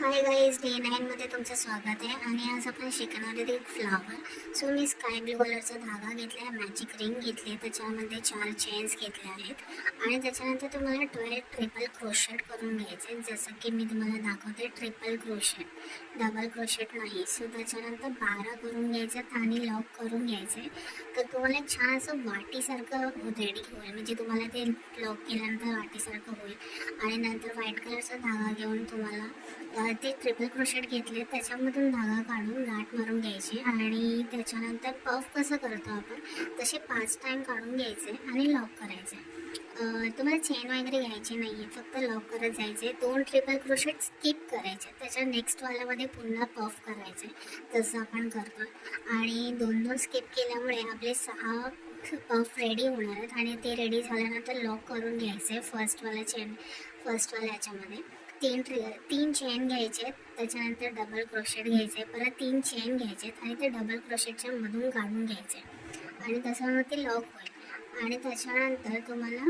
Hi guys, day 9 मध्ये तुमचं स्वागत आहे. आणि आज आपण शिकणार आहोत एक फ्लावर. सो मी स्काय ब्लू कलरचा धागा घेतला आहे, मॅजिक रिंग घेतली आहे, त्याच्यामध्ये 4 चेन्स घेतले आहेत आणि त्याच्यानंतर तुम्हाला 12 ट्रिपल क्रोशेट करून घ्यायचे. जसं की मी तुम्हाला दाखवते, ट्रिपल क्रोशेट, डबल क्रोशेट नाही. सो त्याच्यानंतर 12 करून घ्यायचं आणि लॉक करून घ्यायचे. तर तुम्हाला एक छान असं वाटीसारखं रेडी होईल, म्हणजे तुम्हाला ते लॉक केल्यानंतर वाटीसारखं होईल. आणि नंतर व्हाईट कलरचा धागा घेऊन तुम्हाला ते ट्रिपल क्रोशेट घेतले, त्याच्यामधून धागा काढून गाठ मारून घ्यायची आणि त्याच्यानंतर पफ कसं करतो आपण तसे 5 टाईम काढून घ्यायचे आणि लॉक करायचे. तुम्हाला चेन वगैरे घ्यायची नाही आहे, फक्त लॉक करत जायचे. 2 ट्रिपल क्रोशेट स्किप करायचे, त्याच्या नेक्स्ट वाल्यामध्ये पुन्हा पफ करायचे, तसं आपण करतो. आणि 2 स्किप केल्यामुळे आपले 6 पफ रेडी होणार आहेत. आणि ते रेडी झाल्यानंतर लॉक करून घ्यायचे फर्स्टवाल्या ह्याच्यामध्ये. 3 चेन घ्यायचे, त्याच्यानंतर डबल क्रोशेट घ्यायचे, परत 3 चेन घ्यायचे आणि ते डबल क्रोशेटच्या मधून काढून घ्यायचे आणि त्याच्यामुळे ते लॉक होईल. आणि त्याच्यानंतर तुम्हाला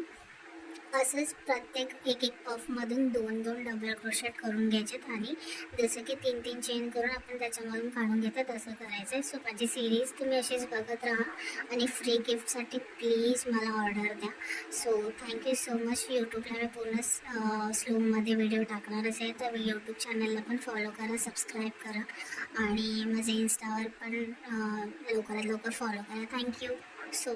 असंच प्रत्येक एक पफमधून 2 डबल क्रोशेट करून घ्यायचेत आणि जसं की 3 चेन करून आपण त्याच्यामधून काढून घेतो तसं करायचं आहे. सो माझी सिरीज तुम्ही अशीच बघत राहा आणि फ्री गिफ्टसाठी प्लीज मला ऑर्डर द्या. So thank you so much. यूट्यूबला मी पूर्ण स्लोमध्ये व्हिडिओ टाकणारच आहे, तर यूट्यूब चॅनलला पण फॉलो करा, सबस्क्राईब करा आणि माझे इन्स्टावर पण लवकरात लवकर फॉलो करा. Thank you so